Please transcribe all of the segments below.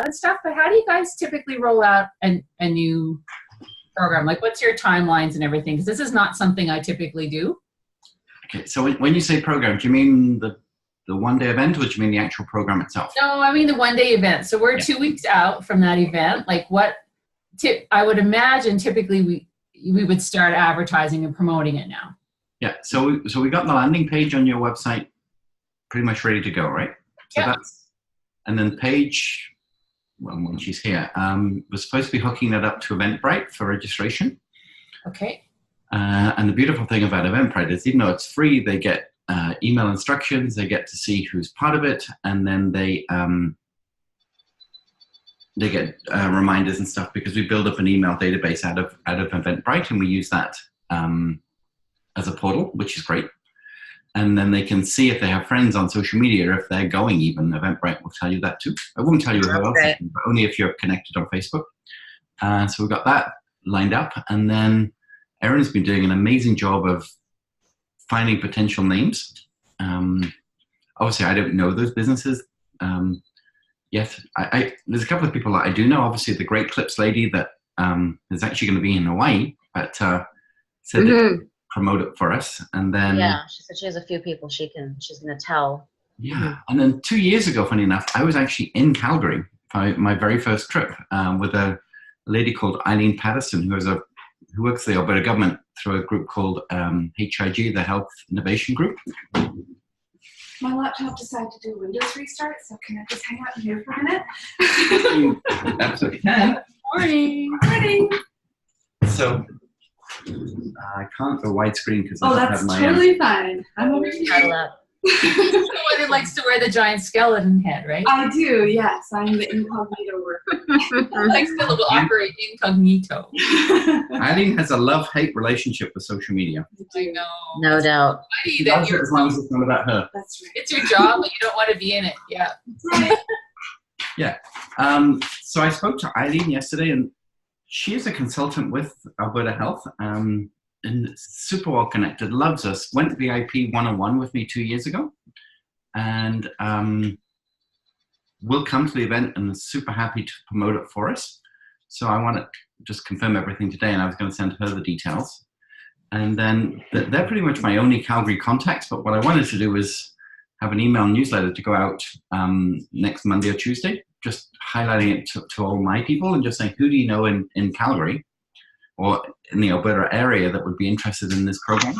and stuff, but how do you guys typically roll out a new program? Like, what's your timelines and everything? Because this is not something I typically do. Okay, so when you say program, do you mean the one-day event, or do you mean the actual program itself? No, I mean the one-day event. So we're 2 weeks out from that event. Like, what I would imagine typically we would start advertising and promoting it now. Yeah, so we got the landing page on your website pretty much ready to go, right? So that's, and then Paige, well, when she's here, was supposed to be hooking that up to Eventbrite for registration. Okay. And the beautiful thing about Eventbrite is, even though it's free, they get email instructions, they get to see who's part of it, and then they get reminders and stuff, because we build up an email database out of Eventbrite, and we use that as a portal, which is great. And then they can see if they have friends on social media, if they're going even. Eventbrite will tell you that too. I won't tell you who else, but only if you're connected on Facebook. So we've got that lined up. And then Erin's been doing an amazing job of finding potential names. Obviously, I don't know those businesses yet. There's a couple of people that I do know. Obviously, the Great Clips lady that is actually going to be in Hawaii, but said that promote it for us. And then she said she has a few people she's going to tell. And then 2 years ago, funny enough, I was actually in Calgary for my very first trip with a lady called Eileen Patterson, who works for the Alberta government through a group called HIG, the Health Innovation Group. My laptop decided to do Windows restart, so can I just hang out here for a minute? You absolutely can. Morning. Morning. So I can't go widescreen because I don't have my. Oh, that's totally fine. I'm over here. The one that likes to wear the giant skeleton head, right? I do, yes. I'm the incognito worker. Likes to operate incognito. Eileen has a love-hate relationship with social media. I know. No doubt. She loves it as long as it's not about her. That's right. It's your job, but you don't want to be in it. Yeah. That's right. Yeah. So I spoke to Eileen yesterday, and she is a consultant with Alberta Health, and super well connected, loves us, went VIP 101 with me 2 years ago, and will come to the event and is super happy to promote it for us. So I want to just confirm everything today, and I was going to send her the details. And then they're pretty much my only Calgary contacts, but what I wanted to do was have an email newsletter to go out next Monday or Tuesday, just highlighting it to all my people and just saying, who do you know in Calgary or in the Alberta area that would be interested in this program?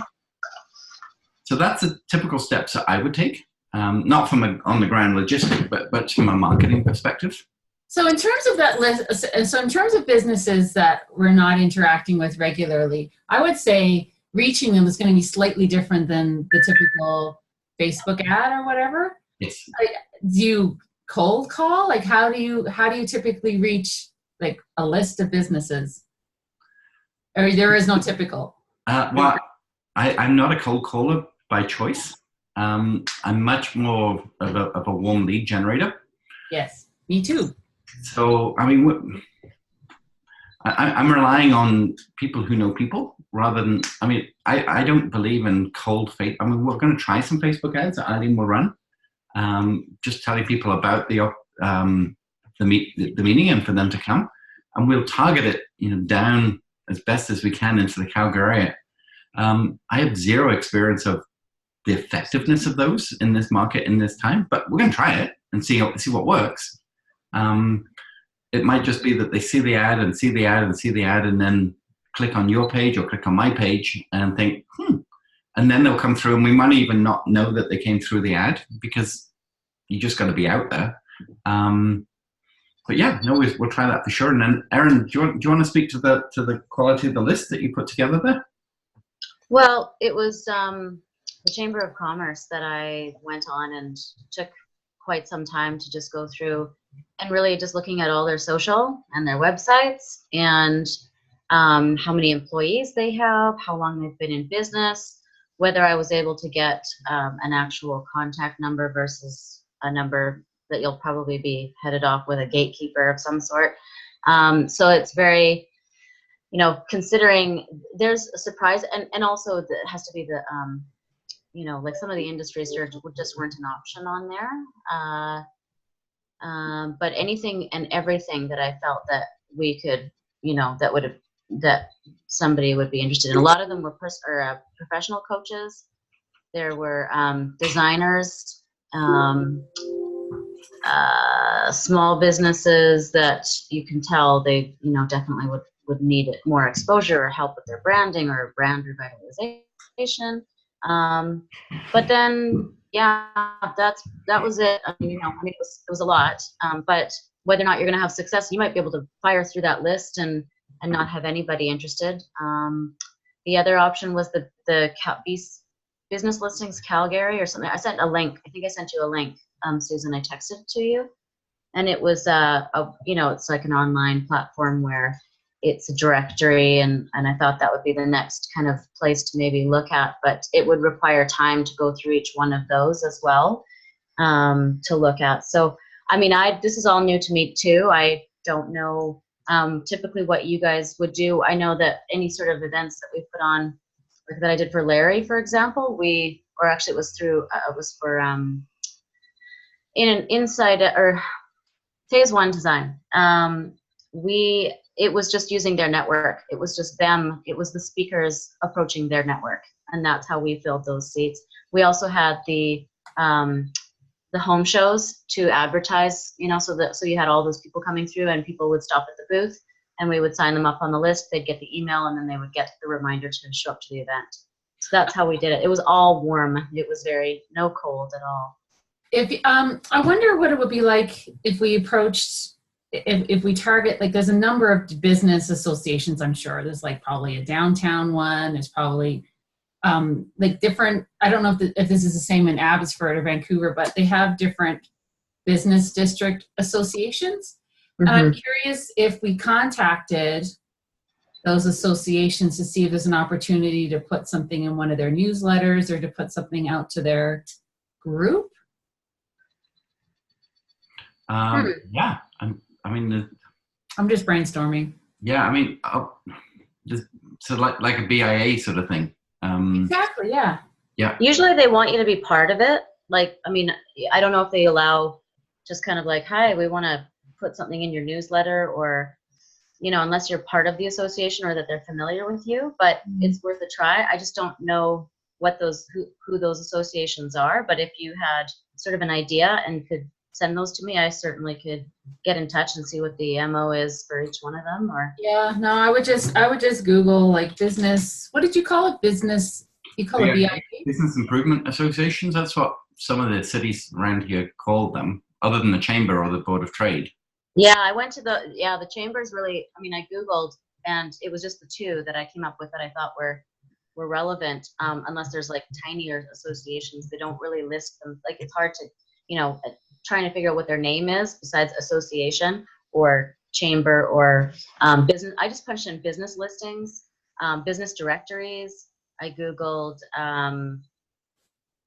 So that's the typical steps that I would take, not from a on-the-ground logistic, but from a marketing perspective. So in terms of that list, so in terms of businesses that we're not interacting with regularly, I would say reaching them is going to be slightly different than the typical Facebook ad or whatever. Yes. Like, do you cold call? Like, how do you typically reach like a list of businesses? Or there is no typical. Well, I'm not a cold caller by choice. I'm much more of a warm lead generator. Yes, me too. So, I mean, I'm relying on people who know people rather than, I mean, I don't believe in cold face. I mean, we're going to try some Facebook ads that Eileen will run, just telling people about the meeting and for them to come. And we'll target it, down as best as we can into the Calgary area. I have zero experience of the effectiveness of those in this market in this time, but we're going to try it and see what works. It might just be that they see the ad and see the ad and see the ad and then click on your page or click on my page and think, and then they'll come through and we might even not know that they came through the ad because you just got to be out there. But yeah, no, we'll try that for sure. And then, Erin, do you want to speak to the quality of the list that you put together there? Well, it was the Chamber of Commerce that I went on and took quite some time to just go through and really just looking at all their social and their websites and how many employees they have, how long they've been in business, whether I was able to get an actual contact number versus a number that you'll probably be headed off with a gatekeeper of some sort. So it's very, considering there's a surprise and also it has to be the, like some of the industries just weren't an option on there. But anything and everything that I felt that we could, that somebody would be interested in. A lot of them were professional coaches. There were designers, small businesses that you can tell they, definitely would need more exposure or help with their branding or brand revitalization. But then, yeah, that was it. It was a lot. But whether or not you're going to have success, you might be able to fire through that list and not have anybody interested. The other option was the business listings Calgary or something. I sent a link. I think I sent you a link, Susan. I texted it to you, and it was it's like an online platform where it's a directory, and I thought that would be the next kind of place to maybe look at, but it would require time to go through each one of those as well, to look at. So, this is all new to me too. I don't know typically what you guys would do. I know that any sort of events that we put on, like that I did for Larry, for example, it was for in an inside or phase one design. It was just using their network. It was just them. It was the speakers approaching their network, and that's how we filled those seats. We also had the home shows to advertise, so you had all those people coming through, and people would stop at the booth, and we would sign them up on the list. They'd get the email, and then they would get the reminder to show up to the event. So that's how we did it. It was all warm. It was no cold at all. I wonder what it would be like if we approached, if we target, like there's a number of business associations, I'm sure. There's like probably a downtown one. There's probably like different, I don't know if this is the same in Abbotsford or Vancouver, but they have different business district associations. Mm-hmm. And I'm curious if we contacted those associations to see if there's an opportunity to put something in one of their newsletters or to put something out to their group. Yeah, I'm just brainstorming. Yeah, just so like a BIA sort of thing. Exactly. Yeah. Yeah. Usually they want you to be part of it. Like, I don't know if they allow just kind of like, hi, we want to put something in your newsletter, or, unless you're part of the association or that they're familiar with you, but it's worth a try. I just don't know what who those associations are, but if you had sort of an idea and could send those to me, I certainly could get in touch and see what the MO is for each one of them. Or I would just Google like business. What did you call it? Business. You call it BIP? Business Improvement Associations. That's what some of the cities around here call them, other than the Chamber or the Board of Trade. Yeah, I went to the Chamber's really. I Googled, and it was just the two that I came up with that I thought were relevant. Unless there's like tinier associations, they don't really list them. Like it's hard to, trying to figure out what their name is besides association or chamber or business. I just punched in business listings, business directories. I Googled,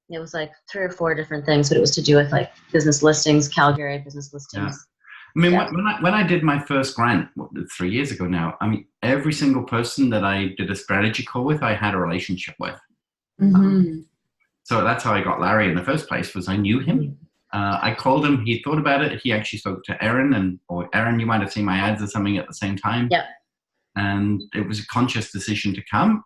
it was like 3 or 4 different things, but it was to do with like business listings, Calgary business listings. Yeah. When I did my first grant 3 years ago now, every single person that I did a strategy call with, I had a relationship with. Mm-hmm. So that's how I got Larry in the first place, was I knew him. I called him. He thought about it. He actually spoke to Erin, or Erin, you might have seen my ads or something at the same time. Yeah. And it was a conscious decision to come.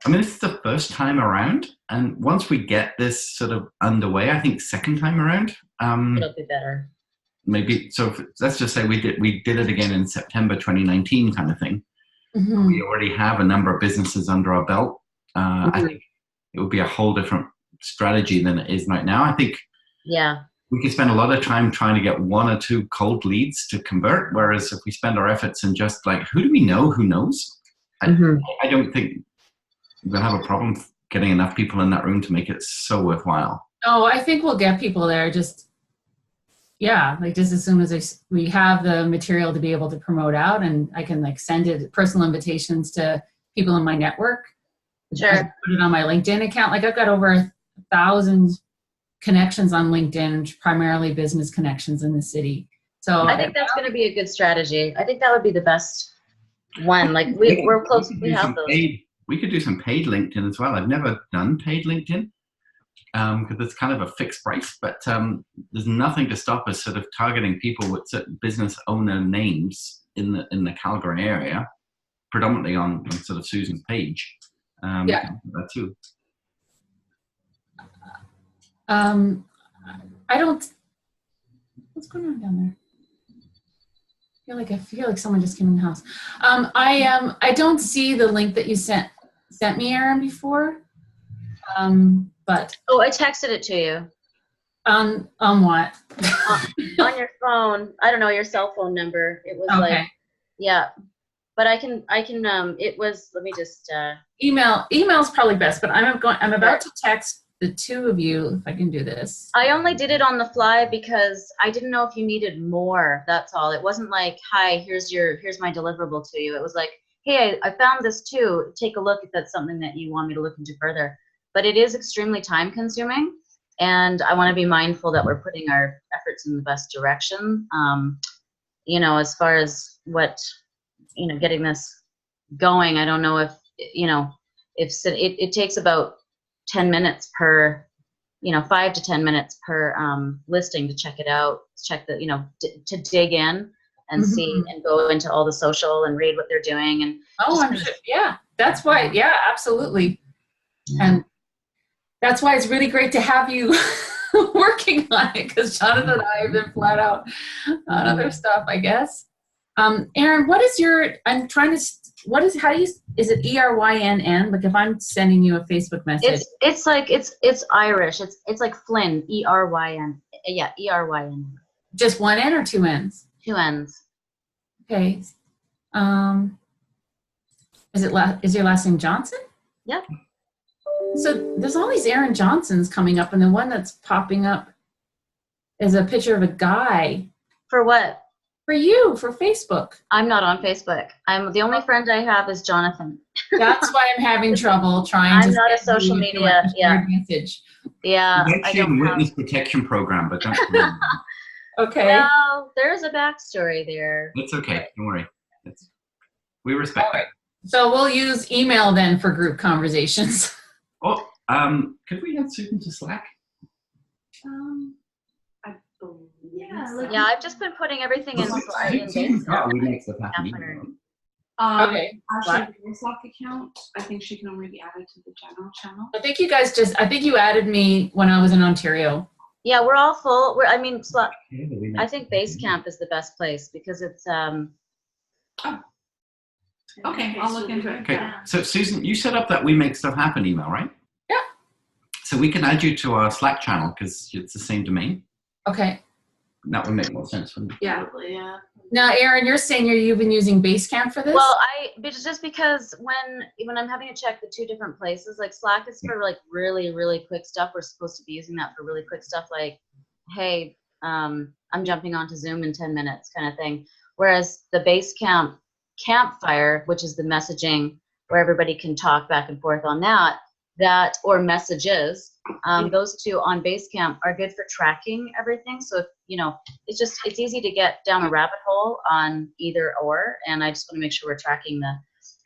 This is the first time around, and once we get this sort of underway, I think second time around, it'll be better. Maybe. So let's just say we did it again in September 2019, kind of thing. Mm-hmm. We already have a number of businesses under our belt. I think it would be a whole different strategy than it is right now. I think we could spend a lot of time trying to get 1 or 2 cold leads to convert, whereas if we spend our efforts in just like, who do we know who knows? I don't think we'll have a problem getting enough people in that room to make it so worthwhile. Oh, I think we'll get people there. Just as soon as we have the material to be able to promote out, and I can like send it personal invitations to people in my network. Sure. I put it on my LinkedIn account. Like I've got over 1,000 connections on LinkedIn, primarily business connections in the city. So I think that's going to be a good strategy. I think that would be the best one. Like we're close. We have those. We could do some paid LinkedIn as well. I've never done paid LinkedIn. because it's kind of a fixed price, but there's nothing to stop us sort of targeting people with certain business owner names in the Calgary area, predominantly on sort of Susan's page. Yeah. That too. I don't. What's going on down there? I feel like someone just came in the house. I don't see the link that you sent me, Erin, before. But I texted it to you. On what? On your phone. I don't know your cell phone number. It was okay. Yeah. But I can it was, let me just Email's probably best, but I'm about to text the two of you if I can do this. I only did it on the fly because I didn't know if you needed more. That's all. It wasn't like, hi, here's my deliverable to you. It was like, hey, I found this too. Take a look if that's something that you want me to look into further. But it is extremely time consuming, and I want to be mindful that we're putting our efforts in the best direction. As far as what, getting this going, I don't know if, it takes about 10 minutes per, 5 to 10 minutes per listing to check it out, to dig in and see and go into all the social and read what they're doing. And I'm sure. Yeah, that's why. Yeah, absolutely. And that's why it's really great to have you working on it, because Jonathan and I have been flat out on other stuff, I guess. Erin, what is your, is it ERYNN? Like if I'm sending you a Facebook message. It's like, it's Irish. It's like Flynn, ERYN. Yeah, ERYN. Just one N or two N's? Two N's. Okay. Is your last name Johnson? Yep. So there's all these Erin Johnsons coming up, and the one that's popping up is a picture of a guy. For what? For you, for Facebook. I'm not on Facebook. The only friend I have is Jonathan. That's why I'm having trouble trying to. I'm not a social media. Yeah. Message. Yeah. I don't have witness protection program, but don't. Okay. Well, there's a backstory there. It's okay. Don't worry. We respect it. So we'll use email then for group conversations. Oh, could we add Susan to Slack? I believe. Yeah. Yeah, I've just been putting everything in Slack. We make stuff happen. Okay. Actually, your Slack account, I think she can only be added to the general channel. I think you added me when I was in Ontario. Yeah, we're all full. Slack. I think Basecamp is the best place because it's Okay, I'll look into it. Okay, Yeah. So Susan, you set up that We Make Stuff Happen email, right? Yeah. So we can add you to our Slack channel because it's the same domain. Okay. That would make more sense for me. Yeah. Now, Erin, you're saying you've been using Basecamp for this? Well, just because when I'm having to check the two different places, like Slack is for like really, really quick stuff. We're supposed to be using that for really quick stuff like, hey, I'm jumping onto Zoom in 10 minutes kind of thing. Whereas the Basecamp Campfire, which is the messaging where everybody can talk back and forth on that or messages, those two on Basecamp are good for tracking everything. So if, it's easy to get down a rabbit hole on either or, and I just want to make sure we're tracking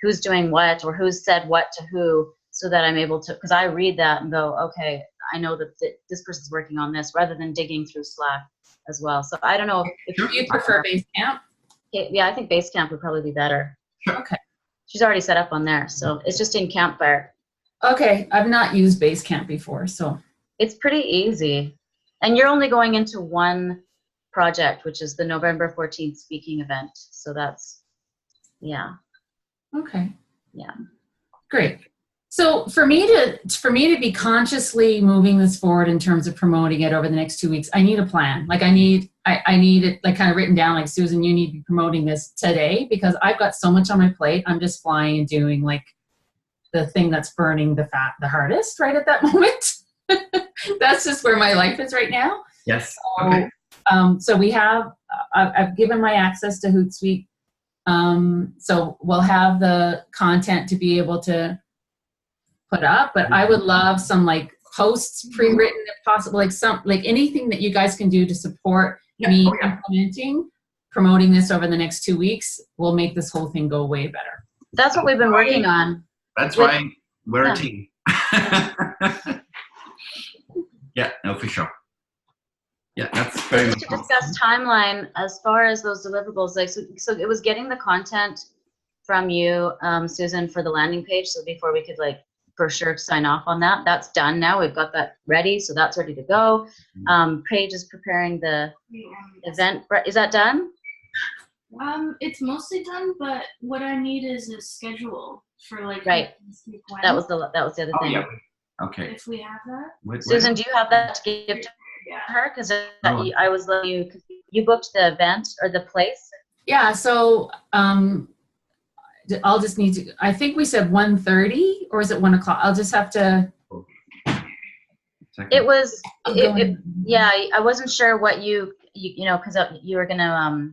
who's doing what or who's said what to who, so that I'm able to, because I read that and go, okay, I know that this person's working on this, rather than digging through Slack as well. So I don't know if you prefer Basecamp. Yeah, I think Basecamp would probably be better. Okay. She's already set up on there, so it's just in Campfire. Okay, I've not used Basecamp before, so. It's pretty easy. And you're only going into one project, which is the November 14th speaking event. So that's, yeah. Okay. Yeah. Great. So for me to be consciously moving this forward in terms of promoting it over the next 2 weeks, I need a plan. Like I need it like kind of written down, like, Susan, you need to be promoting this today, because I've got so much on my plate. I'm just flying and doing like the thing that's burning the hardest right at that moment. That's just where my life is right now. Yes. So, okay. So we have, I've given my access to Hootsuite. So we'll have the content to be able to put up, but I would love some like posts pre-written if possible, like anything that you guys can do to support me implementing, promoting this over the next 2 weeks will make this whole thing go way better. That's what we've been working on. That's right. We're a team. Yeah, no, for sure. Yeah, that's very much. To discuss timeline as far as those deliverables, like so it was getting the content from you, Susan, for the landing page. So before we could like for sure sign off on that, that's done now. We've got that ready, so that's ready to go. Paige is preparing the event. Is that done? It's mostly done, but what I need is a schedule for like Right. when. That was the other thing. Oh, yeah. Okay. If we have that. Susan, do you have that to give to her? Because I was letting you. You booked the event or the place. Yeah. So I'll just need to. I think we said 1:30, or is it 1 o'clock? I'll just have to. It was. Yeah, I wasn't sure what you know, because you were gonna.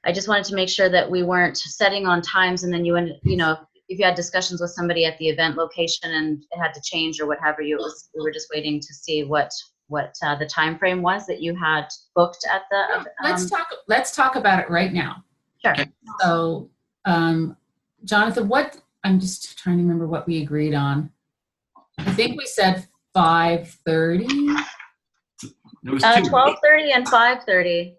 I just wanted to make sure that we weren't setting on times, and then you know, if you had discussions with somebody at the event location and it had to change or whatever, we were just waiting to see what the time frame was that you had booked at the. Let's talk about it right now. Sure. So, Jonathan, I'm just trying to remember what we agreed on. I think we said 5:30. There was 12:30 and 5:30.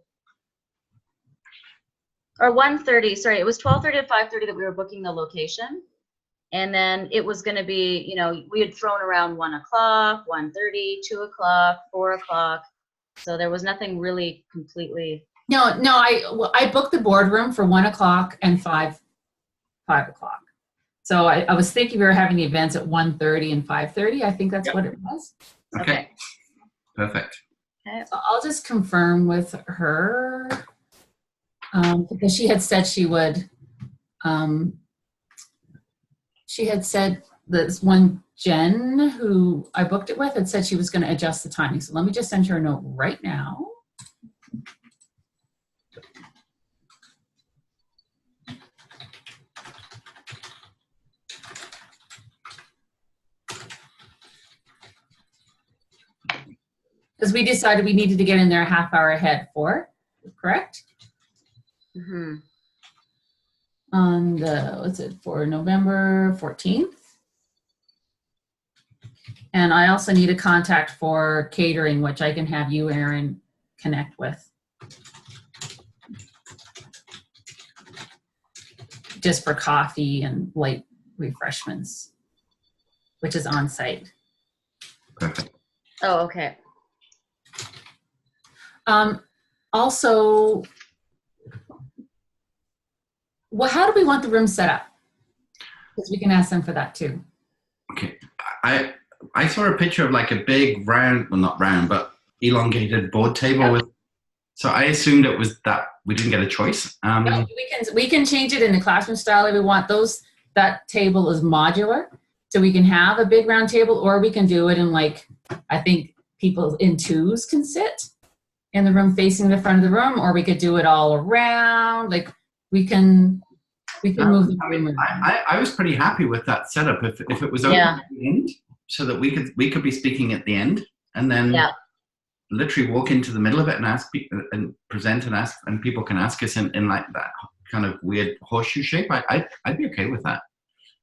Or 1:30, sorry, it was 12:30 to 5:30 that we were booking the location. And then it was gonna be, you know, we had thrown around 1 o'clock, 1:30, 2 o'clock, 4 o'clock. So there was nothing really completely. No, I booked the boardroom for 1 o'clock and 5 o'clock. So I was thinking we were having the events at 1:30 and 5:30. I think that's what it was. Okay. Perfect. Okay. So I'll just confirm with her. Because she had said she would, she had said this one Jen who I booked it with had said she was going to adjust the timing. So let me just send her a note right now. Because we decided we needed to get in there a half hour ahead correct? Mm-hmm. On for November 14th. And I also need a contact for catering, which I can have you, Aaron, connect with. Just for coffee and light refreshments, which is on site. Perfect. Oh, okay. Also, well, how do we want the room set up? Because we can ask them for that too. Okay. I saw a picture of like a big round, well not round, but elongated board table with. So I assumed it was that we didn't get a choice. No, we can change it in the classroom style if we want. That table is modular, so we can have a big round table, or we can do it in like, I think people in twos can sit in the room facing the front of the room, or we could do it all around. Like we can move the room around. I was pretty happy with that setup. If it was open at the end, so that we could be speaking at the end, and then literally walk into the middle of it and ask and present and ask, and people can ask us in like that kind of weird horseshoe shape. I'd be okay with that.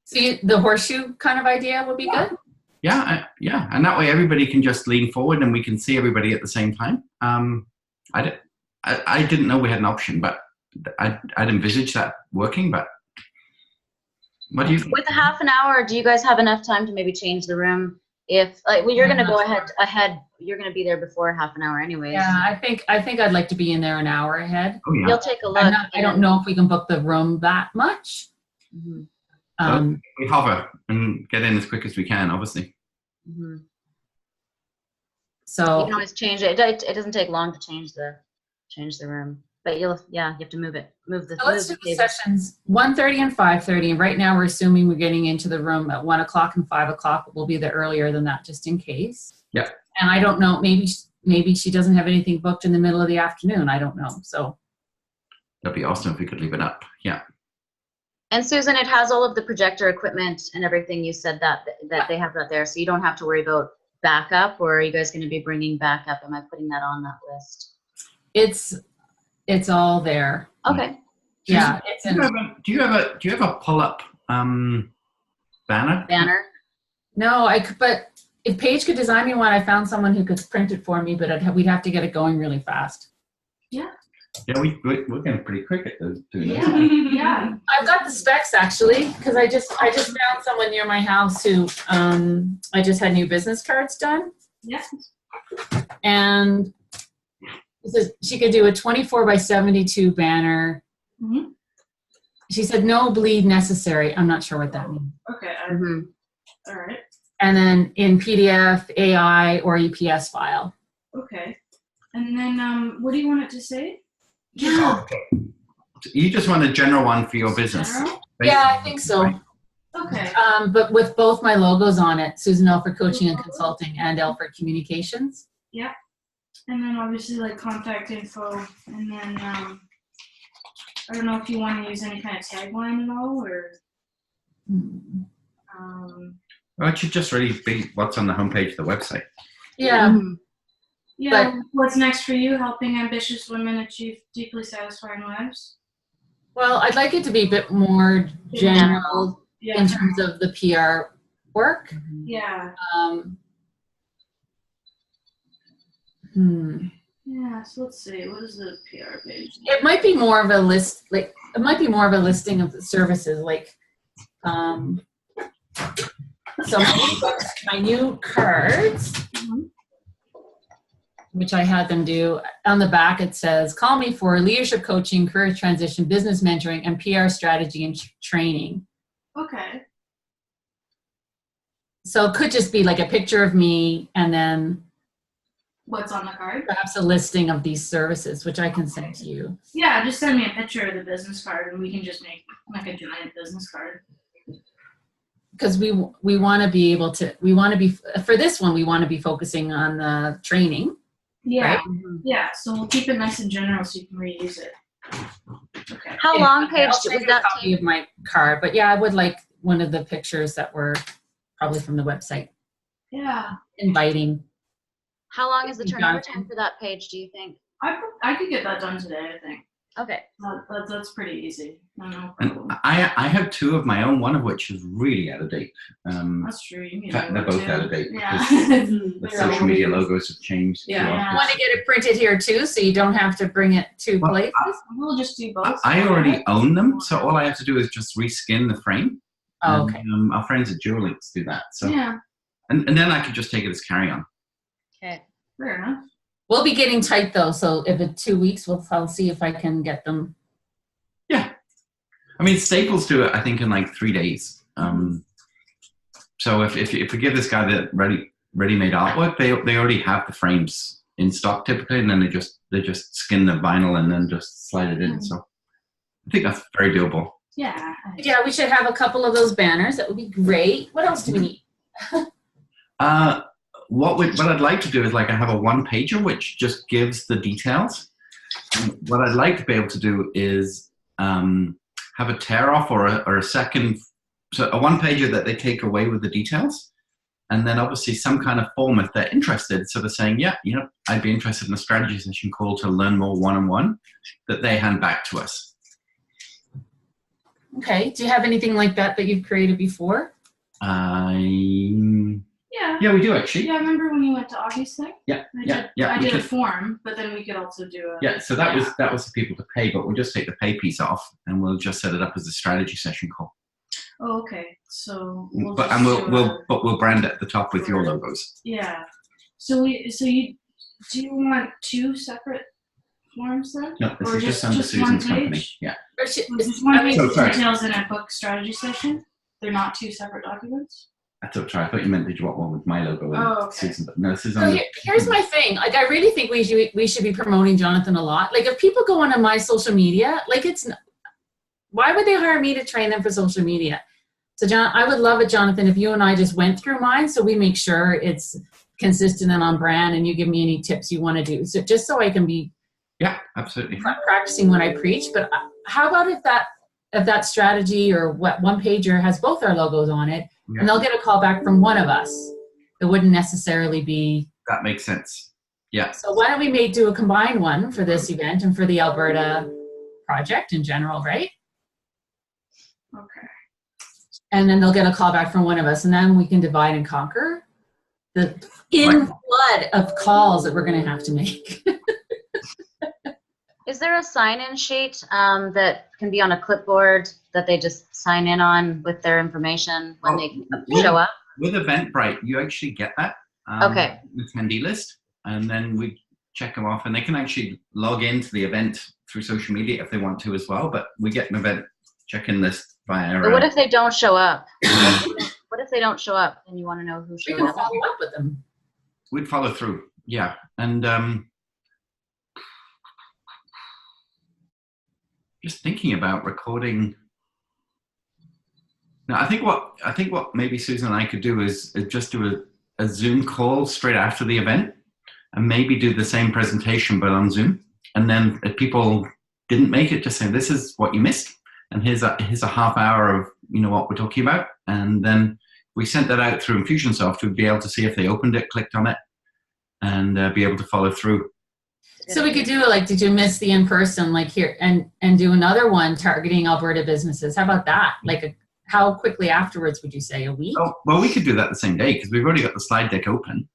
See, the horseshoe kind of idea would be good. Yeah, and that way everybody can just lean forward and we can see everybody at the same time. I didn't know we had an option, but I'd envisage that working. But what do you think? With a half an hour, do you guys have enough time to maybe change the room? If you're going to go ahead, you're going to be there before half an hour anyways. Yeah, I think I'd like to be in there an hour ahead. Oh, yeah. You'll take a look. I don't know if we can book the room that much. Mm-hmm. We hover and get in as quick as we can, obviously. Mm-hmm. So you can always change it. It doesn't take long to change the room, but you have to move the. So let's do the sessions 1:30 and 5:30, and right now we're assuming we're getting into the room at 1 o'clock and 5 o'clock, but we'll be there earlier than that just in case. Yeah. And I don't know, maybe she doesn't have anything booked in the middle of the afternoon. I don't know. So that'd be awesome if we could leave it up. Yeah. And Susan, it has all of the projector equipment and everything. You said that they have that there, so you don't have to worry about backup. Or are you guys going to be bringing backup? Am I putting that on that list? It's all there. Okay. Yeah. Do you have a pull-up banner? Banner. No, but if Paige could design me one, I found someone who could print it for me, but we'd have to get it going really fast. Yeah. Yeah, we're getting pretty quick at those doing Yeah. that. Yeah. I've got the specs actually, because I just found someone near my house who I just had new business cards done, Yeah. and she could do a 24 by 72 banner. Mm-hmm. She said no bleed necessary. I'm not sure what that means. Okay. All right. And then in PDF, AI, or EPS file. Okay. And then what do you want it to say? Yeah. You just want a general one for your business. General? Yeah, I think so. Right. Okay. But with both my logos on it, Susan Elford Coaching and Consulting and Elford Communications. Yeah. And then obviously like contact info, and then I don't know if you want to use any kind of tagline at all, or Well, it should just really be what's on the homepage of the website. Yeah. Mm-hmm. yeah. What's next for you? Helping ambitious women achieve deeply satisfying lives. Well, I'd like it to be a bit more general Yeah. in terms of the PR work. Yeah. Yeah. So let's see. What is the PR page? It might be more of a list, like it might be more of a listing of the services, like so my new cards, which I had them do, on the back it says, call me for leadership coaching, career transition, business mentoring, and PR strategy and training. Okay. So it could just be like a picture of me and then What's on the card? perhaps a listing of these services, which I can send to you. Yeah, just send me a picture of the business card, and we can just make like a giant business card. Because we want to be able to, we want to be, for this one, we want to be focusing on the training. Yeah. Right? Yeah. So we'll keep it nice and general so you can reuse it. Okay. How long, Paige, I'll send was you a that copy of my card, but yeah, I would like one of the pictures that were probably from the website, Yeah. inviting. How long is the turnover Jonathan. time for that page, do you think? I could get that done today, I think. Okay. That's pretty easy. No And problem. I have two of my own, one of which is really out of date. That's true. You In need fact, to they're do both it out of too. date Yeah. The social media logos have changed. Yeah. too often. You want to get it printed here too, so you don't have to bring it to Well, places? We'll just do both. I already own them, so all I have to do is just reskin the frame. Oh, okay. And, our friends at Jewel Links do that. So, Yeah. and then I can just take it as carry-on. Okay. Fair enough. We'll be getting tight though, so if it's 2 weeks, I'll see if I can get them. Yeah. I mean, Staples do it, I think, in like 3 days. So if we give this guy the ready-made artwork, they already have the frames in stock typically, and then they just skin the vinyl and then just slide it in. So I think that's very doable. Yeah. Yeah, we should have a couple of those banners. That would be great. What else do we need? What I'd like to do is like I have a one-pager which just gives the details. And what I'd like to be able to do is have a tear-off or a second, so a one-pager that they take away with the details, and then obviously some kind of form if they're interested. So they're saying, yeah, I'd be interested in a strategy session call to learn more one-on-one, that they hand back to us. Okay. Do you have anything like that you've created before? Yeah. We do actually. Yeah, I remember when you went to Augie's thing? Yeah. I we did a could- form, but then we could also do a... Yeah, so that was for people to pay, but we'll just take the pay piece off and we'll just set it up as a strategy session call. Oh, okay. So We'll we'll brand it at the top with your logos. Yeah. So do you want 2 separate forms then? No, this Or is just under one Susan's company. page? Yeah. Or should, Was this one page So with sorry. details in a book strategy session? They're not 2 separate documents? I thought you meant did you want one with my logo and Oh, okay. Susan, but no, this is So on here's my thing. Like, I really think we should be promoting Jonathan a lot. Like, if people go onto my social media, like, why would they hire me to train them for social media? So, John, I would love it, Jonathan, if you and I just went through mine, so we make sure it's consistent and on brand, and you give me any tips you want to do. So, just so I can be absolutely. practicing when I preach. But how about if that strategy or what one pager has both our logos on it, and they'll get a call back from one of us. It wouldn't necessarily be. That makes sense. Yeah. So why don't we do a combined one for this event and for the Alberta project in general, right? Okay. And then they'll get a call back from one of us, and then we can divide and conquer the flood of calls that we're going to have to make. Is there a sign-in sheet that can be on a clipboard that they just sign in on with their information when they show up? With Eventbrite, you actually get that Okay. attendee list, and then we check them off, and they can actually log into the event through social media if they want to as well. But we get an event check-in list via. But what if they don't show up? What if they don't show up and you want to know who We showed can up? follow up with them. We'd follow through, yeah, and just thinking about recording. Now, I think what maybe Susan and I could do is just do a Zoom call straight after the event, and maybe do the same presentation but on Zoom. And then if people didn't make it, just say this is what you missed, and here's a half hour of what we're talking about. And then we sent that out through Infusionsoft. We'd be able to see if they opened it, clicked on it, and be able to follow through. So we could do it like, did you miss the in-person, like here, and do another one targeting Alberta businesses? How about that? Like how quickly afterwards would you say? A week? Oh, well, we could do that the same day because we've already got the slide deck open.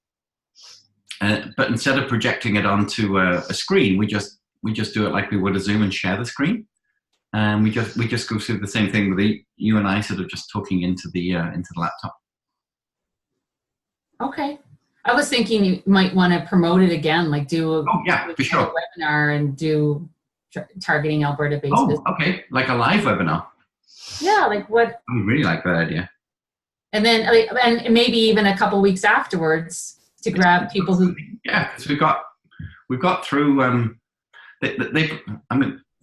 But instead of projecting it onto a screen, we just do it like we would a Zoom and share the screen. And we just go through the same thing with you and I sort of just talking into the laptop. Okay. I was thinking you might want to promote it again, like do for sure. webinar and do targeting Alberta-based business. Okay, like a live webinar. Yeah, like what? I really like that idea. And then, and maybe even a couple weeks afterwards to grab people who. Yeah, because we've got through.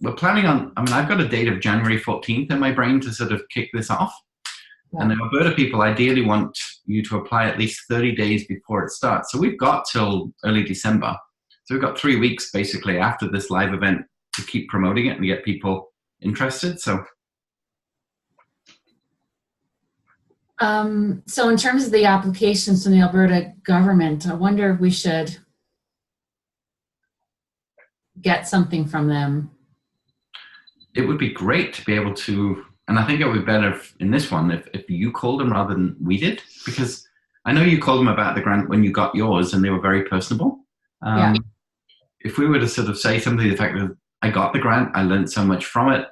We're planning on. I've got a date of January 14th in my brain to sort of kick this off. Yeah. And the Alberta people ideally want you to apply at least 30 days before it starts. So we've got till early December. So we've got 3 weeks basically after this live event to keep promoting it and get people interested. So. So in terms of the applications from the Alberta government, I wonder if we should get something from them. It would be great to be able to. And I think it would be better in this one if you called them rather than we did, because I know you called them about the grant when you got yours and they were very personable. Yeah. If we were to sort of say something to the fact that I got the grant, I learned so much from it,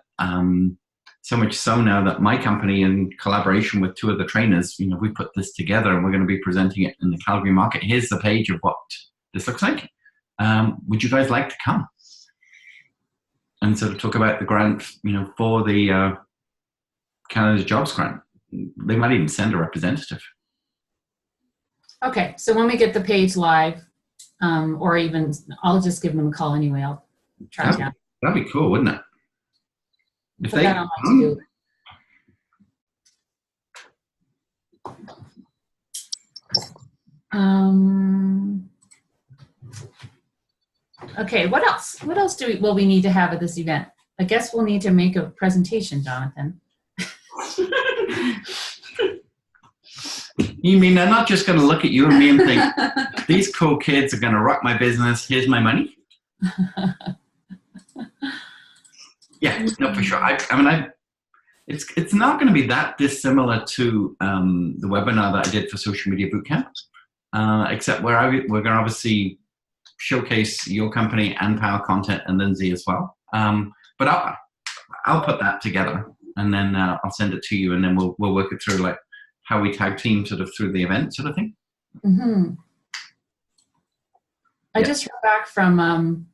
so much so now that my company, in collaboration with 2 of the trainers, we put this together and we're going to be presenting it in the Calgary market. Here's the page of what this looks like. Would you guys like to come? And sort of talk about the grant, for the Canada's Jobs Grant. They might even send a representative. Okay, so when we get the page live, or even I'll just give them a call anyway. I'll try to. That'd be cool, wouldn't it? If put they that on my to-do. Okay, what else? What else will we need to have at this event? I guess we'll need to make a presentation, Jonathan. You mean they're not just going to look at you and me and think, these cool kids are going to rock my business, here's my money? Yeah, no, for sure. It's not going to be that dissimilar to the webinar that I did for Social Media Bootcamp, except we're going to obviously showcase your company and Power Content and Lindsay as well. But I'll put that together and then I'll send it to you, and then we'll work it through, like how we tag team sort of through the event sort of thing. Mm-hmm. I just heard back from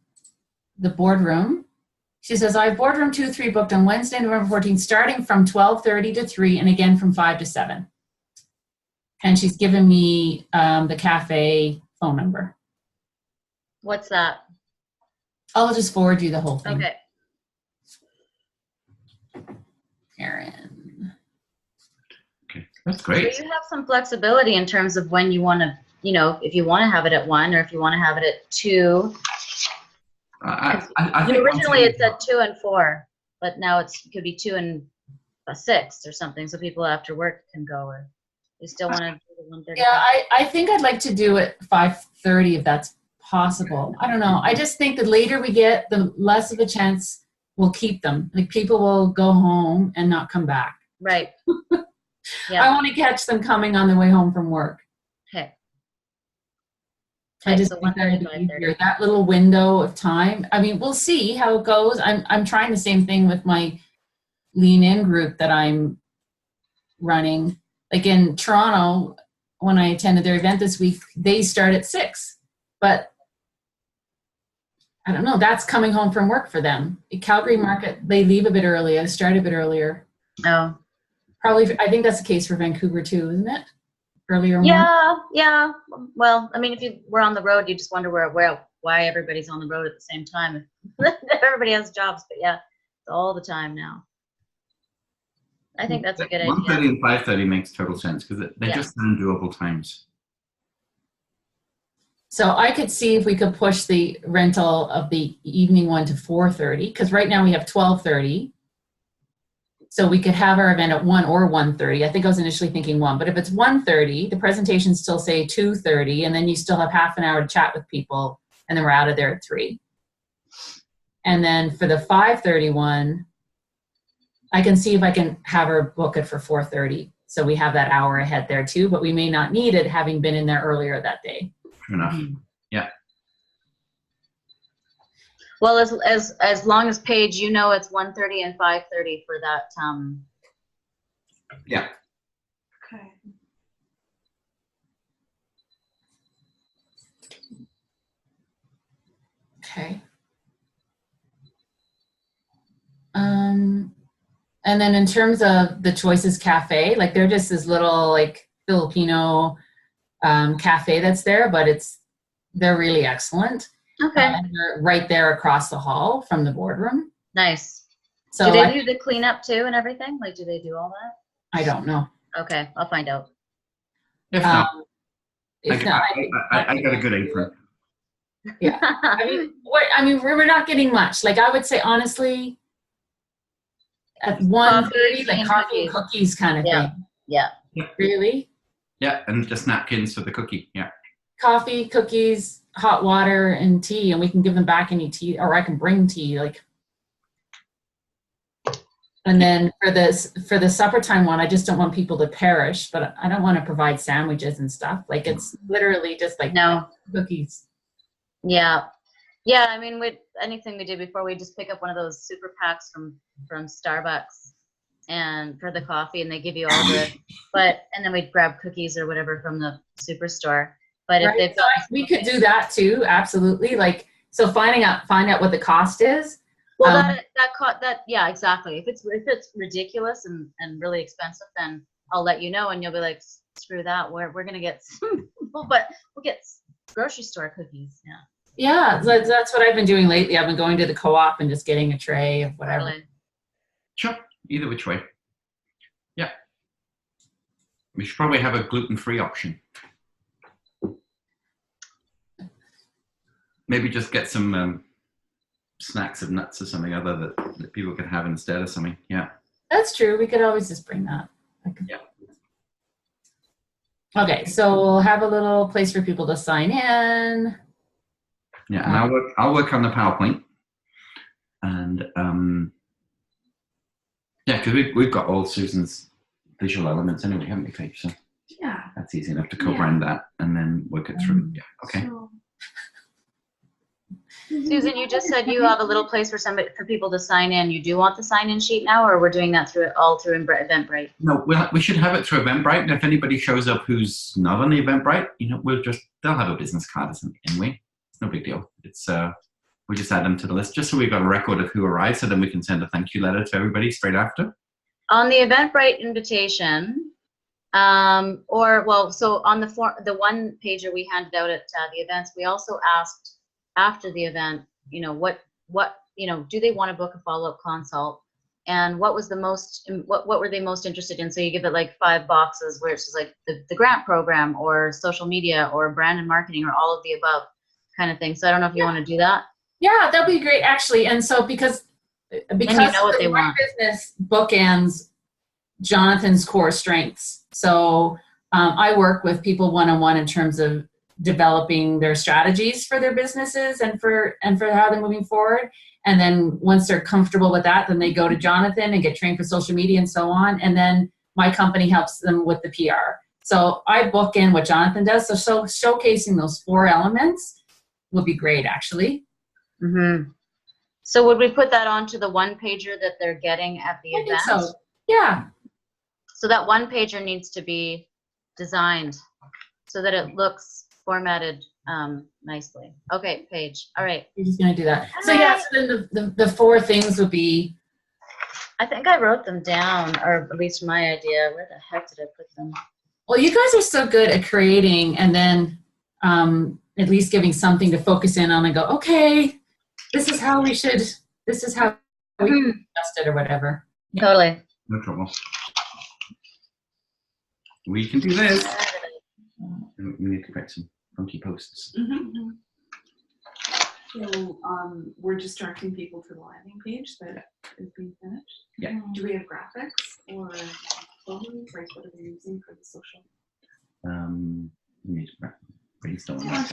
the boardroom. She says, I have boardroom 2-3 booked on Wednesday, November 14th, starting from 12:30 to 3 and again from 5 to 7. And she's given me the cafe phone number. What's that? I'll just forward you the whole thing. Okay. Erin. Okay, that's great. So you have some flexibility in terms of when you want to, if you want to have it at 1 or if you want to have it at 2. I think originally it said 2 and 4, but now it could be 2 and 6 or something, so people after work can go. Or you still want to do the 1:30? Yeah, I think I'd like to do it 5:30 if that's possible. I don't know. I just think the later we get, the less of a chance we'll keep them. Like people will go home and not come back. Right. Yeah. I want to catch them coming on their way home from work. Okay. I Okay, just so think that 1:30, it'd be 5:30. easier. That little window of time. I mean, we'll see how it goes. I'm trying the same thing with my lean in group that I'm running. Like in Toronto, when I attended their event this week, they start at 6. But I don't know, that's coming home from work for them. Calgary market, they leave a bit earlier, start a bit earlier. Oh. Probably, I think that's the case for Vancouver too, isn't it? Earlier morning. Yeah. Well, I mean, if you were on the road, you just wonder why everybody's on the road at the same time. Everybody has jobs, but yeah, it's all the time now. I think that's a good idea. 1:30 and 5:30 makes total sense because they Yeah. just sound doable times. So I could see if we could push the rental of the evening one to 4:30, because right now we have 12:30. So we could have our event at 1 or 1:30. I think I was initially thinking 1, but if it's 1:30, the presentations still say 2:30, and then you still have half an hour to chat with people, and then we're out of there at 3. And then for the 5:30 one, I can see if I can have her book it for 4:30. So we have that hour ahead there too, but we may not need it having been in there earlier that day. Fair enough. Yeah. Well, as long as Paige, you know, it's 1:30 and 5:30 for that. Yeah. Okay. Okay. And then in terms of the Choices Cafe, like they're just this little like Filipino cafe that's there, but they're really excellent. Okay. And they're right there across the hall from the boardroom. Nice. So Do they do the cleanup too and everything? Like, do they do all that? I don't know. Okay, I'll find out. If not, If not, I got a good apron. yeah. I mean, we're not getting much. Like I would say, honestly, at 1:30, like and coffee and cookies kind of Yeah. thing. Yeah. Really? Yeah, and just napkins for the cookie. Yeah. Coffee, cookies, hot water, and tea, and we can give them back any tea, or I can bring tea, like. And then for the supper time one, I just don't want people to perish, but I don't want to provide sandwiches and stuff. Like it's literally just like No. cookies. Yeah. Yeah, I mean, with anything we did before, we just pick up one of those super packs from Starbucks and for the coffee, and they give you all the, and then we'd grab cookies or whatever from the superstore. But if Right? they've So got, we could do that too, absolutely. Like, so find out what the cost is. well, yeah, exactly. If it's ridiculous and really expensive, then I'll let you know, and you'll be like, screw that. We're gonna get some, but we'll get grocery store cookies. Yeah. Yeah, that's what I've been doing lately. I've been going to the co-op and just getting a tray of whatever. Really. Sure. Either which way. Yeah. We should probably have a gluten-free option. Maybe just get some snacks of nuts or something other that people can have instead of something. Yeah. That's true. We could always just bring that. Yeah. Okay, so we'll have a little place for people to sign in. Yeah, and I'll work on the PowerPoint, and yeah, because we've got all Susan's visual elements anyway, haven't we, Paige? So Yeah. that's easy enough to co-brand that and then work it through. Yeah. Okay. So, Susan, you just said you have a little place for people to sign in. You do want the sign-in sheet now, or we're doing that through Eventbrite? No, we should have it through Eventbrite, and if anybody shows up who's not on the Eventbrite, they'll have a business card anyway. It's no big deal. It's we just add them to the list just so we've got a record of who arrived, so then we can send a thank you letter to everybody straight after. On the Eventbrite invitation, so on the one pager we handed out at the events, we also asked after the event, what do they want to book a follow-up consult, and what was what were they most interested in? So you give it like 5 boxes where it's just like the grant program or social media or brand and marketing or all of the above kind of thing. So I don't know if you want to do that. Yeah, that'd be great actually. And so because and you know what they my want. business bookends Jonathan's core strengths. So I work with people one-on-one in terms of developing their strategies for their businesses and for how they're moving forward. And then once they're comfortable with that, then they go to Jonathan and get trained for social media and so on. And then my company helps them with the PR. So I book in what Jonathan does. So showcasing those 4 elements will be great, actually. Mm-hmm. So would we put that onto the one pager that they're getting at the event? I think so. Yeah. So that one pager needs to be designed so that it looks formatted nicely. Okay, Paige. All right. You're just going to do that. So yeah, so then the 4 things would be. I think I wrote them down, or at least my idea. Where the heck did I put them? Well, you guys are so good at creating and then at least giving something to focus in on and go, okay, this is how we adjust it or whatever. Totally. No trouble. We can do this. We need to create some funky posts. Mm-hmm. So we're just directing people to the landing page that is being finished. Yeah. Do we have graphics or photos? Like what are we using for the social? We need to brainstorm on that.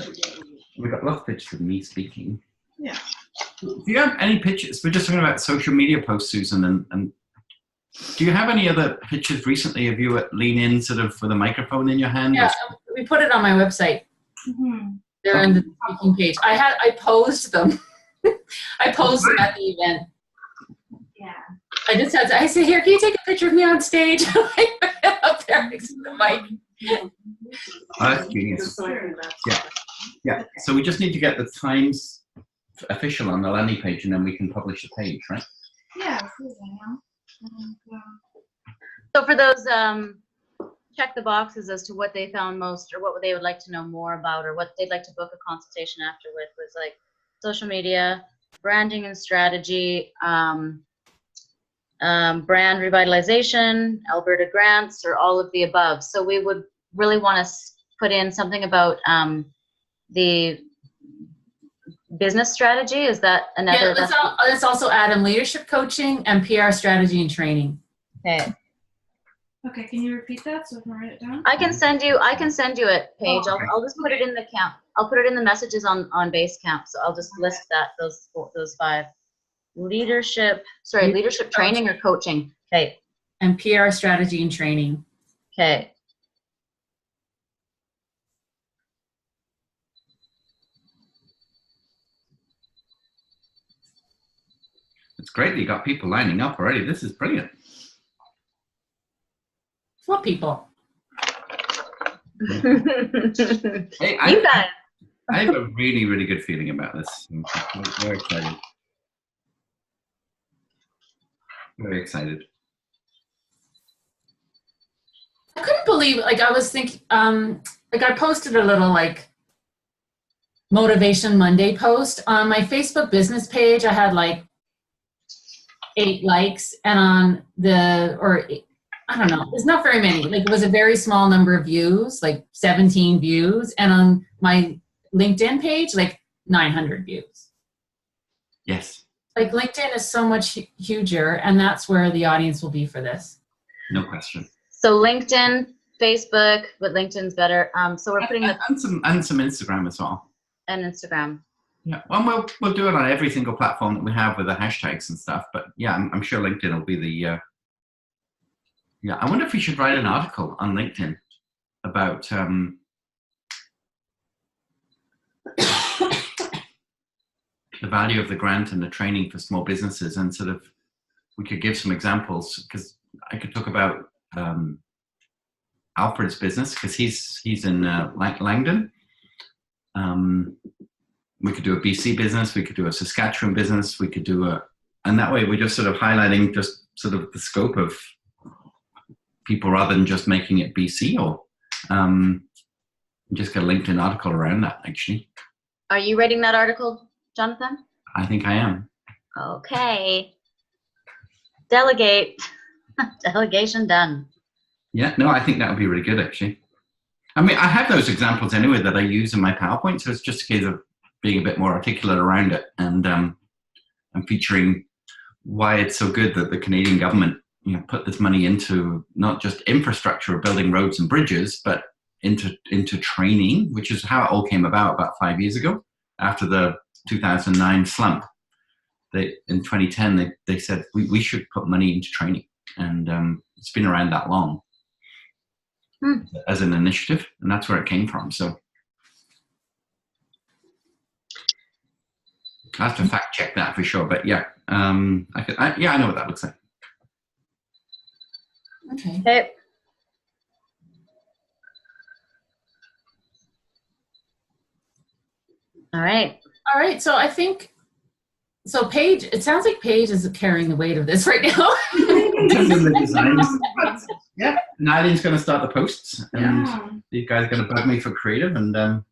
We've got lots of pictures of me speaking. Yeah. Do you have any pictures? We're just talking about social media posts, Susan, and do you have any other pictures recently of you at Lean In, sort of with a microphone in your hand? Yeah, we put it on my website. Mm-hmm. They're on the speaking page. I posed them. I posed them at the event. Yeah. I just had to, I said, here, can you take a picture of me on stage? Up there next to the mic. Oh, that's genius. So I think that's Yeah. Yeah. So we just need to get the Times official on the landing page, and then we can publish the page, right? Yeah, absolutely. So for those, check the boxes as to what they found most, or what they would like to know more about, or what they'd like to book a consultation after with, was like social media, branding and strategy, brand revitalization, Alberta grants, or all of the above. So we would really want to put in something about the business strategy. Is that another? Yeah, let's also add in leadership coaching and PR strategy and training. Okay. Okay, can you repeat that so I can write it down? I can send you it, Paige. Oh, okay. I'll just put it in the camp. I'll put it in the messages on Basecamp. So I'll just list that, those 5. Leadership training or coaching. Okay. And PR strategy and training. Okay. It's great that you got people lining up already. This is brilliant. What people? Hey, You guys. I have a really, really good feeling about this. I'm very excited. Very excited. I couldn't believe, like, I was thinking, like, I posted a little, like, Motivation Monday post on my Facebook business page. I had, like, 8 likes, and on I don't know, it's not very many. Like, it was a very small number of views, like 17 views, and on my LinkedIn page, like 900 views. Yes. Like, LinkedIn is so much huger, and that's where the audience will be for this. No question. So LinkedIn, Facebook, but LinkedIn's better. So we're putting and some Instagram as well. And Instagram. Yeah, well, we'll do it on every single platform that we have with the hashtags and stuff. But yeah, I'm sure LinkedIn will be the. Yeah, I wonder if we should write an article on LinkedIn about the value of the grant and the training for small businesses, and sort of we could give some examples, because I could talk about Alfred's business, because he's in Langdon. We could do a BC business, we could do a Saskatchewan business, we could do and that way we're just sort of highlighting just sort of the scope of people rather than just making it BC, or just get a LinkedIn article around that, actually. Are you writing that article, Jonathan? I think I am. Okay. Delegate. Delegation done. Yeah, no, I think that would be really good, actually. I mean, I have those examples anyway that I use in my PowerPoint, so it's just a case of being a bit more articulate around it, and featuring why it's so good that the Canadian government, put this money into not just infrastructure of building roads and bridges, but into training, which is how it all came about 5 years ago, after the 2009 slump. In 2010, they said we should put money into training, and it's been around that long. as an initiative, and that's where it came from. So I have to fact check that for sure. But yeah, I know what that looks like. Okay. Okay. All right. All right. So I think, so Paige, it sounds like Paige is carrying the weight of this right now. In terms of the designs, yeah, Nadine's going to start the posts, and these guys are going to bug me for creative, and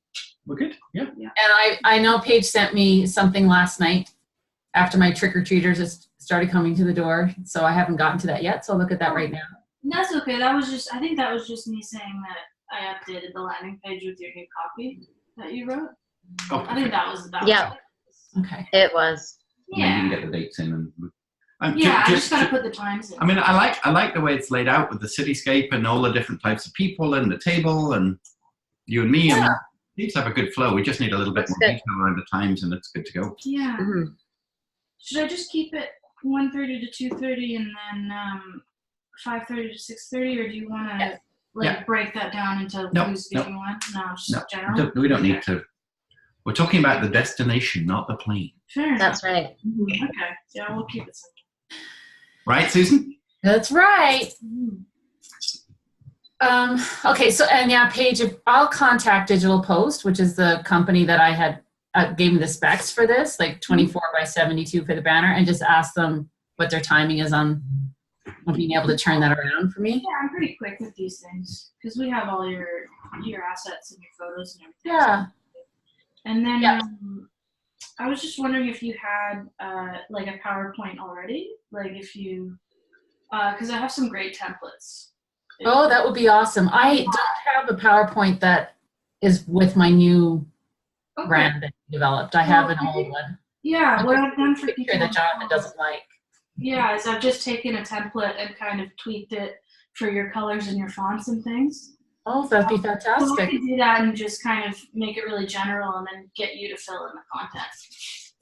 we're good. Yeah. And I know Paige sent me something last night after my trick-or-treaters just started coming to the door, so I haven't gotten to that yet, so I'll look at that right now. That's okay. That was just, I think that was just me saying that I updated the landing page with your new copy that you wrote. Oh, I think that was Yeah. Okay. It was. Yeah, you can get the dates in, and Yeah, I just gotta put the times in. I mean, I like the way it's laid out with the cityscape and all the different types of people and the table and you and me. Yeah. And it seems to have a good flow. We just need a little bit That's more good. detail around the times, and it's good to go. Yeah. Mhm. Should I just keep it 1:30 to 2:30 and then 5:30 to 6:30, or do you want to break that down into who's speaking when? No, just general. We don't need to. We're talking about the destination, not the plane. Fair enough. That's right. Okay. Yeah, we'll keep it simple. Right, Susan? That's right. Okay, so, and yeah, Paige, I'll contact Digital Post, which is the company that I had gave me the specs for this, like 24 by 72 for the banner, and just ask them what their timing is on being able to turn that around for me. Yeah, I'm pretty quick with these things because we have all your assets and your photos and everything. Yeah. And then I was just wondering if you had like a PowerPoint already, like if you, because I have some great templates. Oh, that would be awesome. I don't have a PowerPoint that is with my new brand that you developed. I have an old one. Yeah, what I've done for people that Jonathan doesn't like. Yeah, is I've just taken a template and kind of tweaked it for your colors and your fonts and things. Oh, that'd be fantastic. So I could do that and just kind of make it really general and then get you to fill in the content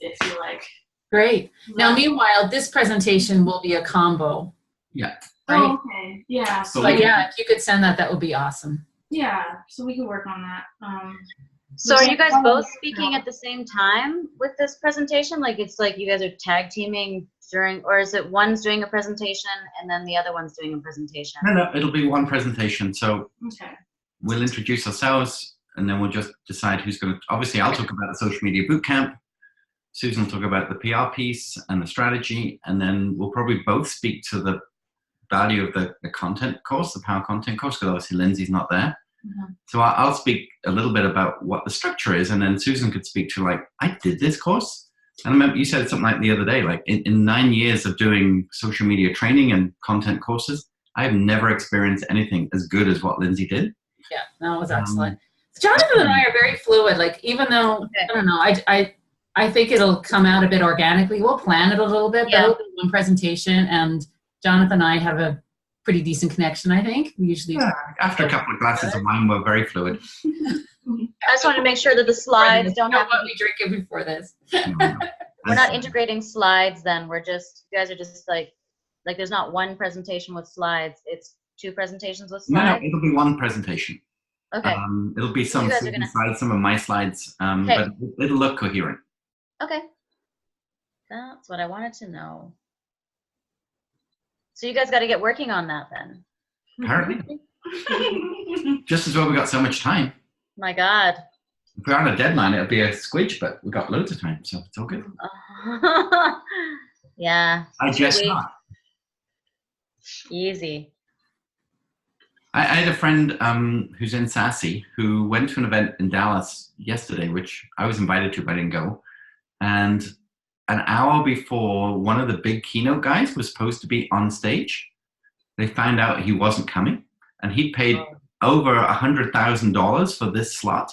if you like. Great. Now, meanwhile, this presentation will be a combo. Yeah. Right? Oh, okay. Yeah. So But yeah, if you could send that, that would be awesome. yeah, so we could work on that. So are you guys both speaking at the same time with this presentation? Like it's like you guys are tag teaming during, or is it one's doing a presentation and then the other one's doing a presentation? No, it'll be one presentation. So Okay. we'll introduce ourselves, and then we'll just decide who's going to. Obviously, I'll talk about the social media bootcamp. Susan will talk about the PR piece and the strategy, and then we'll probably both speak to the value of the content course, the Power Content course, because obviously Lindsay's not there. Mm-hmm. So I'll speak a little bit about what the structure is, and then Susan could speak to, like, I did this course. And I remember you said something like the other day, like in 9 years of doing social media training and content courses, I have never experienced anything as good as what Lindsay did. Yeah, that was excellent. Jonathan and I are very fluid. Like, even though, I don't know, I think it'll come out a bit organically. We'll plan it a little bit, but it'll be one presentation, and Jonathan and I have a pretty decent connection, I think. We usually after a couple of glasses of wine, we're very fluid. I just want to make sure that the slides don't have what we drinking before this. We're not integrating slides then. We're just, you guys are just like there's not one presentation with slides. It's two presentations with slides. No, it'll be one presentation. Okay. It'll be some slides, some of my slides, but it'll look coherent. Okay. That's what I wanted to know. So you guys got to get working on that then. Apparently. Just as well we got so much time. My God. If we're on a deadline, it'll be a squidge, but we've got loads of time, so it's all good. Yeah. I guess not. Easy. I had a friend who's in Sassy who went to an event in Dallas yesterday, which I was invited to, but I didn't go. And an hour before one of the big keynote guys was supposed to be on stage, they found out he wasn't coming, and he paid over $100,000 for this slot,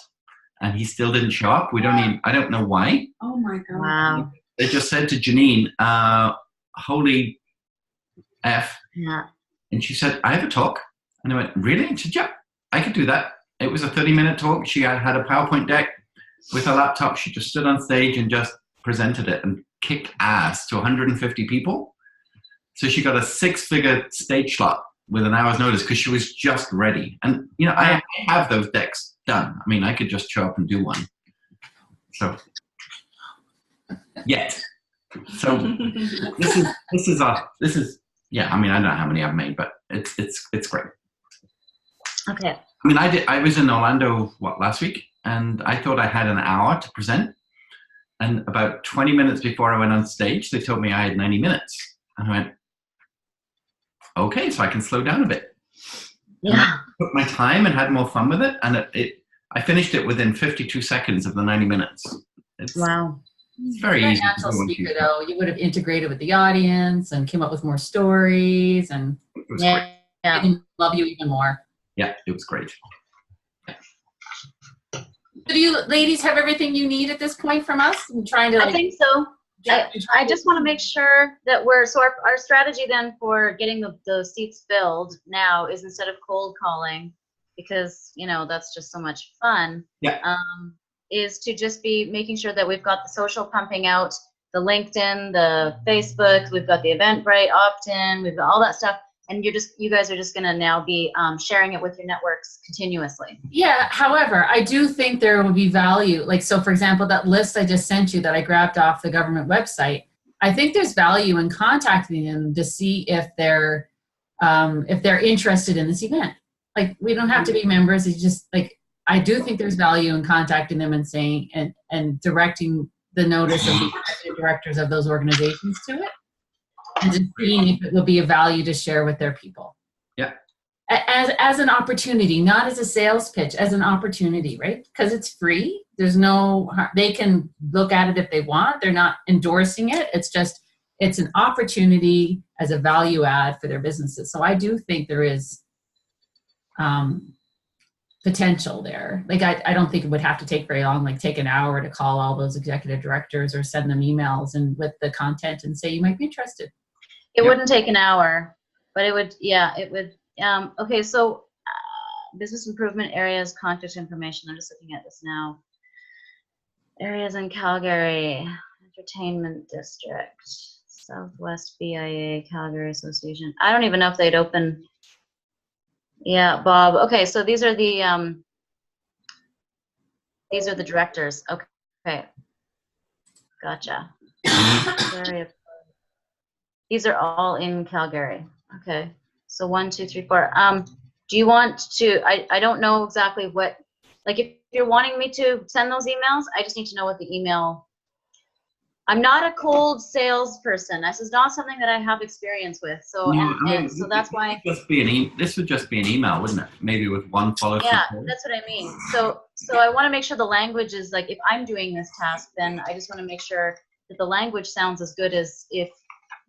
and he still didn't show up. I don't know why. Oh my God. Wow. They just said to Janine, holy F. Yeah. And she said, I have a talk. And I went, really? And she said, yeah, I could do that. It was a 30-minute talk. She had a PowerPoint deck with her laptop. She just stood on stage and just presented it and kicked ass to 150 people. So she got a 6-figure stage slot with an hour's notice because she was just ready. And, you know, I have those decks done. I mean, I could just show up and do one. So, yet. So this is yeah, I mean, I don't know how many I've made, but it's great. Okay. I mean, I was in Orlando, last week, and I thought I had an hour to present. And about 20 minutes before I went on stage, they told me I had 90 minutes. And I went, okay, so I can slow down a bit. Yeah. And I took my time and had more fun with it. And I finished it within 52 seconds of the 90 minutes. Wow. It's very You're a easy. natural speaker, though. You would have integrated with the audience and came up with more stories, and It was great. Yeah. they love you even more. Yeah, it was great. Do you ladies have everything you need at this point from us? I'm trying to. I think so. I just want to make sure that so our strategy then for getting the seats filled now is, instead of cold calling, because, you know, that's just so much fun. Yeah. Is to just be making sure that we've got the social pumping out, the LinkedIn, the Facebook, we've got the Eventbrite opt-in, we've got all that stuff. And you guys are just going to now be sharing it with your networks continuously. Yeah. However, I do think there will be value. Like, so for example, that list I just sent you that I grabbed off the government website, I think there's value in contacting them to see if they're interested in this event. Like, we don't have to be members. It's just like, I do think there's value in contacting them and saying, and directing the notice of the executive directors of those organizations to it. And just seeing if it would be a value to share with their people. Yeah. As an opportunity, not as a sales pitch, as an opportunity, right? Because it's free. There's they can look at it if they want. They're not endorsing it. It's an opportunity as a value add for their businesses. So I do think there is potential there. Like, I don't think it would have to take very long, like take an hour to call all those executive directors or send them emails and with the content and say, you might be interested. It wouldn't take an hour, but it would, it would. Okay, so business improvement areas, contact information. I'm just looking at this now. Areas in Calgary, Entertainment District, Southwest BIA, Calgary Association. I don't even know if they'd open. Yeah, Bob. Okay, so these are the directors. Okay. Gotcha. These are all in Calgary. Okay. So 1, 2, 3, 4. Do you want to, I don't know exactly what, like, if you're wanting me to send those emails, I just need to know what the email. I'm not a cold salesperson. This is not something that I have experience with. So, No, so that's why. This would just be an email, wouldn't it? Maybe with one follow-up. Yeah, that's what I mean. So I want to make sure the language is, like, if I'm doing this task, then I just want to make sure that the language sounds as good as if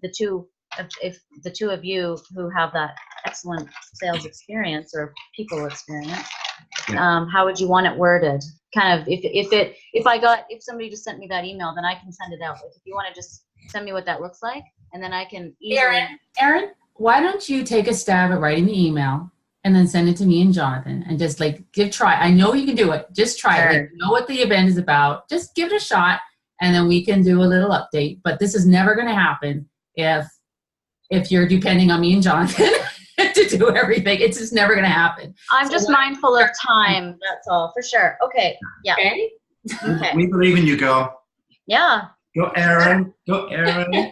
the two of you who have that excellent sales experience or people experience, how would you want it worded? Kind of, if somebody just sent me that email, then I can send it out. Like, if you want to just send me what that looks like, and then I can easily. Erin, why don't you take a stab at writing the email and then send it to me and Jonathan and just like try. I know you can do it. Just try it. Like, know what the event is about. Just give it a shot, and then we can do a little update. But this is never going to happen if you're depending on me and Jonathan to do everything. It's just never going to happen. I'm just mindful of time. That's all, for sure. Okay. Yeah. Okay. We believe in you, girl. Yeah. Go, Erin. Go, Erin.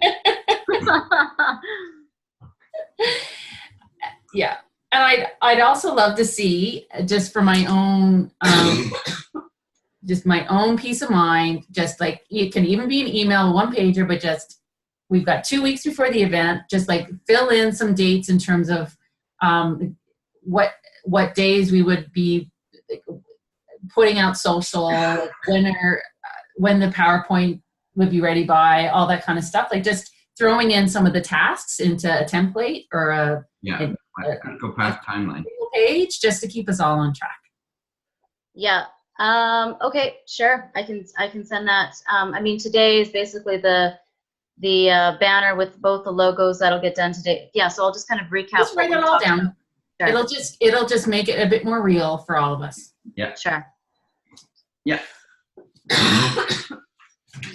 Yeah. And I'd also love to see, just for my own, just my own peace of mind, just like, it can even be an email, one pager, but just, we've got 2 weeks before the event, just like fill in some dates in terms of what days we would be putting out social, when the PowerPoint would be ready by, all that kind of stuff. Like, just throwing in some of the tasks into a template or a go past timeline page, just to keep us all on track. Yeah. Okay. Sure. I can send that. I mean, today is basically the banner with both the logos that'll get done today. Yeah, so I'll just kind of recap. Just write it all down. Sure. It'll just make it a bit more real for all of us. Yeah. Sure. Yeah.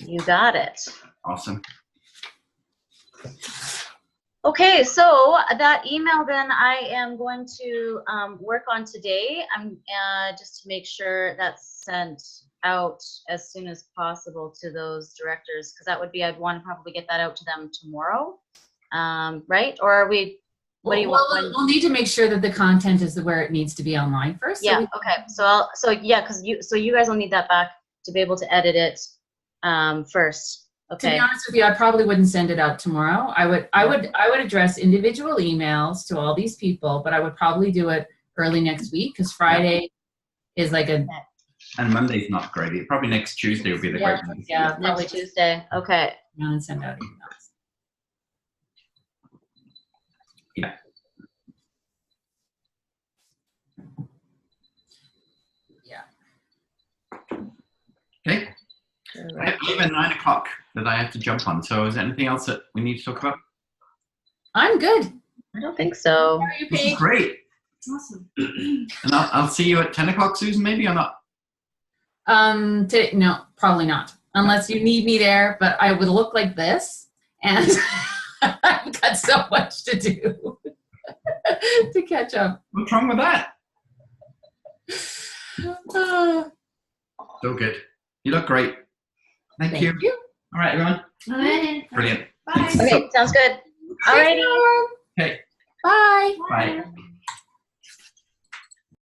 You got it. Awesome. Okay, so that email then I am going to work on today. I'm just to make sure that's sent out as soon as possible to those directors, because that would be, I'd want to probably get that out to them tomorrow, right? Or are we? What do you want? We'll need to make sure that the content is where it needs to be online first. Yeah. Okay. So yeah, because you guys will need that back to be able to edit it first. Okay. To be honest with you, I probably wouldn't send it out tomorrow. I would address individual emails to all these people, but I would probably do it early next week because Friday is like a. And Monday's not great. Probably next Tuesday would be the great one. Yeah, probably next Tuesday. Okay. And send out emails. Yeah. Yeah. Okay. I have a 9 o'clock that I have to jump on. So is there anything else that we need to talk about? I'm good. I don't think so. How are you, This Paige? is great. Awesome. And I'll see you at 10 o'clock, Susan, maybe or not? No, probably not. Unless you need me there, but I would look like this, and I've got so much to do to catch up. What's wrong with that? So good. You look great. Thank you. All right, everyone. All right. Brilliant. Bye. Okay, sounds good. All righty. Okay. Bye. Bye.